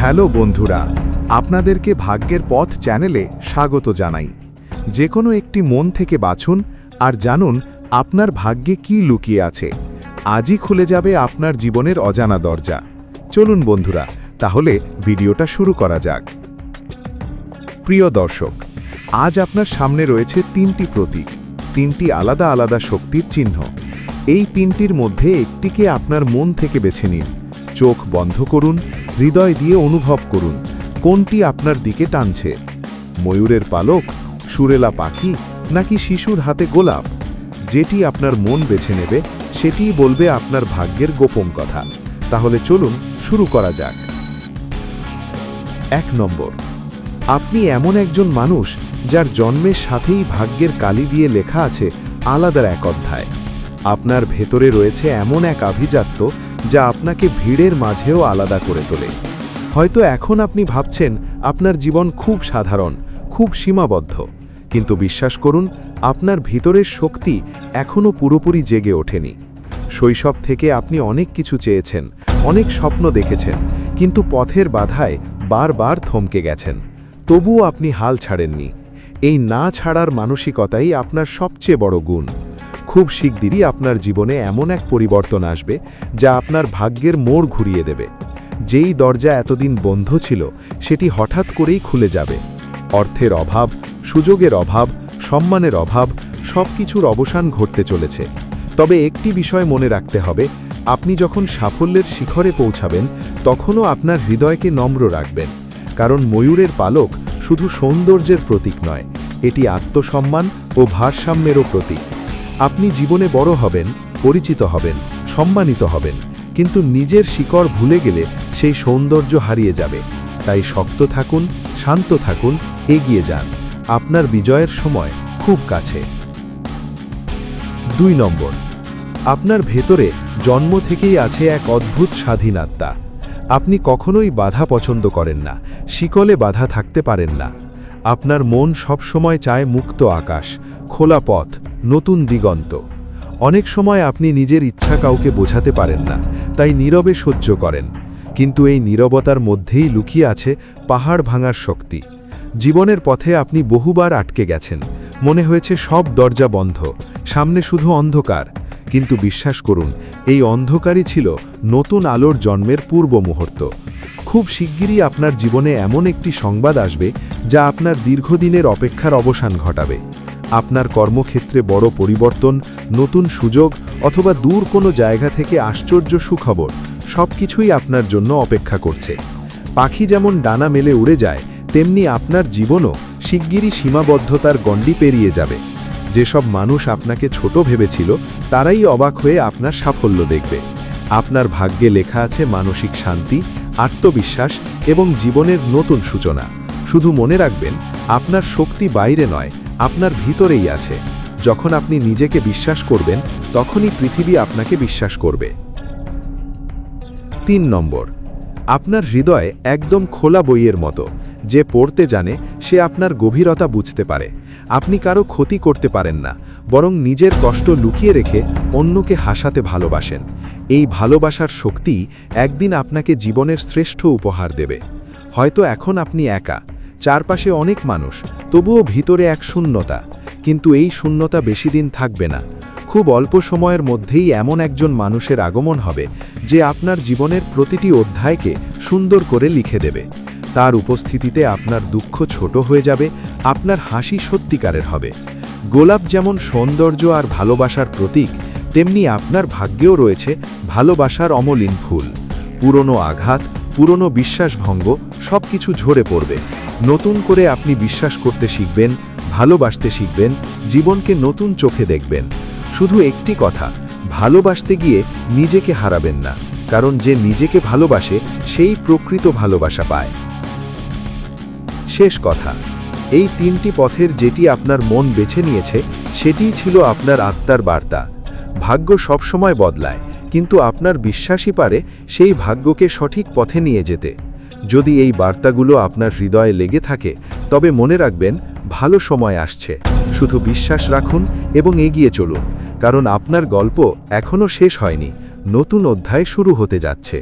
Hello বন্ধুরা, আপনাদেরকে ভাগ্যের পথ চ্যানেলে স্বাগত জানাই। যে কোনো একটি মন থেকে বাছুন আর জানুন আপনার ভাগ্যে কি লুকিয়ে আছে। আজই খুলে যাবে আপনার জীবনের অজানা দরজা। চলুন বন্ধুরা, তাহলে ভিডিওটা শুরু করা যাক। প্রিয় দর্শক, আজ আপনার সামনে রয়েছে তিনটি প্রতীক, তিনটি আলাদা আলাদা শক্তির চিহ্ন। এই তিনটির মধ্যে একটিকে আপনার মন থেকে বেছে নিন। চোখ বন্ধ করুন, হৃদয় দিয়ে অনুভব করুন কোনটি আপনার দিকে টানছে। ময়ূরের পালক, সুরেলা পাখি নাকি শিশুর হাতে গোলাপ? যেটি আপনার মন বেছে নেবে সেটিই বলবে আপনার ভাগ্যের গোপন কথা। তাহলে চলুন শুরু করা যাক। 1 নম্বর, আপনি এমন একজন মানুষ যার জন্মের সাথেই ভাগ্যের কালি দিয়ে লেখা আছে আলাদা এক অধ্যায়। আপনার ভেতরে রয়েছে এমন এক আভিজাত্য যা আপনাকে ভিড়ের মাঝেও আলাদা করে তোলে। হয়তো এখন আপনি ভাবছেন আপনার জীবন খুব সাধারণ, খুব সীমাবদ্ধ, কিন্তু বিশ্বাস করুন আপনার ভিতরের শক্তি এখনও পুরোপুরি জেগে ওঠেনি। শৈশব থেকে আপনি অনেক কিছু চেয়েছেন, অনেক স্বপ্ন দেখেছেন, কিন্তু পথের বাধায় বারবার থমকে গেছেন। তবুও আপনি হাল ছাড়েননি। এই না ছাড়ার মানসিকতাই আপনার সবচেয়ে বড় গুণ। খুব শিগগিরই আপনার জীবনে এমন এক পরিবর্তন আসবে যা আপনার ভাগ্যের মোড় ঘুরিয়ে দেবে। যেই দরজা এতদিন বন্ধ ছিল সেটি হঠাৎ করেই খুলে যাবে। অর্থের অভাব, সুযোগের অভাব, সম্মানের অভাব, সব কিছুর অবসান ঘটতে চলেছে। তবে একটি বিষয় মনে রাখতে হবে, আপনি যখন সাফল্যের শিখরে পৌঁছাবেন তখনও আপনার হৃদয়কে নম্র রাখবেন। কারণ ময়ূরের পালক শুধু সৌন্দর্যের প্রতীক নয়, এটি আত্মসম্মান ও ভারসাম্যেরও প্রতীক। আপনি জীবনে বড় হবেন, পরিচিত হবেন, সম্মানিত হবেন, কিন্তু নিজের শিকড় ভুলে গেলে সেই সৌন্দর্য হারিয়ে যাবে। তাই শক্ত থাকুন, শান্ত থাকুন, এগিয়ে যান। আপনার বিজয়ের সময় খুব কাছে। 2 নম্বর, আপনার ভেতরে জন্ম থেকেই আছে এক অদ্ভুত স্বাধীন আত্মা। আপনি কখনোই বাধা পছন্দ করেন না, শিকলে বাধা থাকতে পারেন না। আপনার মন সবসময় চায় মুক্ত আকাশ, খোলা পথ, নতুন দিগন্ত। অনেক সময় আপনি নিজের ইচ্ছা কাউকে বোঝাতে পারেন না, তাই নীরবে সহ্য করেন। কিন্তু এই নীরবতার মধ্যেই লুকিয়ে আছে পাহাড় ভাঙার শক্তি। জীবনের পথে আপনি বহুবার আটকে গেছেন, মনে হয়েছে সব দরজা বন্ধ, সামনে শুধু অন্ধকার। কিন্তু বিশ্বাস করুন, এই অন্ধকারই ছিল নতুন আলোর জন্মের পূর্ব মুহূর্ত। খুব শিগগিরই আপনার জীবনে এমন একটি সংবাদ আসবে যা আপনার দীর্ঘদিনের অপেক্ষার অবসান ঘটাবে। আপনার কর্মক্ষেত্রে বড় পরিবর্তন, নতুন সুযোগ অথবা দূর কোনো জায়গা থেকে আশ্চর্য সুখবর, সব কিছুই আপনার জন্য অপেক্ষা করছে। পাখি যেমন ডানা মেলে উড়ে যায়, তেমনি আপনার জীবনও শিগগিরই সীমাবদ্ধতার গণ্ডি পেরিয়ে যাবে। যেসব মানুষ আপনাকে ছোট ভেবেছিল তারাই অবাক হয়ে আপনার সাফল্য দেখবে। আপনার ভাগ্যে লেখা আছে মানসিক শান্তি, আত্মবিশ্বাস এবং জীবনের নতুন সূচনা। শুধু মনে রাখবেন, আপনার শক্তি বাইরে নয়, আপনার ভিতরেই আছে। যখন আপনি নিজেকে বিশ্বাস করবেন তখনই পৃথিবী আপনাকে বিশ্বাস করবে। 3 নম্বর, আপনার হৃদয় একদম খোলা বইয়ের মতো। যে পড়তে জানে সে আপনার গভীরতা বুঝতে পারে। আপনি কারো ক্ষতি করতে পারেন না, বরং নিজের কষ্ট লুকিয়ে রেখে অন্যকে হাসাতে ভালোবাসেন। এই ভালোবাসার শক্তি একদিন আপনাকে জীবনের শ্রেষ্ঠ উপহার দেবে। হয়তো এখন আপনি একা, চারপাশে অনেক মানুষ, তবুও ভিতরে এক শূন্যতা। কিন্তু এই শূন্যতা বেশি দিন থাকবে না। খুব অল্প সময়ের মধ্যেই এমন একজন মানুষের আগমন হবে যে আপনার জীবনের প্রতিটি অধ্যায়কে সুন্দর করে লিখে দেবে। তার উপস্থিতিতে আপনার দুঃখ ছোট হয়ে যাবে, আপনার হাসি সত্যিকারের হবে। গোলাপ যেমন সৌন্দর্য আর ভালোবাসার প্রতীক, তেমনি আপনার ভাগ্যেও রয়েছে ভালোবাসার অমলিন ফুল। পুরনো আঘাত, পুরনো বিশ্বাসভঙ্গ সব কিছু ঝরে পড়বে। নতুন করে আপনি বিশ্বাস করতে শিখবেন, ভালোবাসতে শিখবেন, জীবনকে নতুন চোখে দেখবেন। শুধু একটি কথা, ভালোবাসতে গিয়ে নিজেকে হারাবেন না, কারণ যে নিজেকে ভালোবাসে সেই প্রকৃত ভালোবাসা পায়। শেষ কথা, এই 3টি পথের যেটি আপনার মন বেছে নিয়েছে সেটিই ছিল আপনার আত্মার বার্তা। ভাগ্য সবসময় বদলায়, কিন্তু আপনার বিশ্বাসই পারে সেই ভাগ্যকে সঠিক পথে নিয়ে যেতে। যদি এই বার্তাগুলো আপনার হৃদয়ে লেগে থাকে তবে মনে রাখবেন, ভালো সময় আসছে। শুধু বিশ্বাস রাখুন এবং এগিয়ে চলুন, কারণ আপনার গল্প এখনও শেষ হয়নি, নতুন অধ্যায় শুরু হতে যাচ্ছে।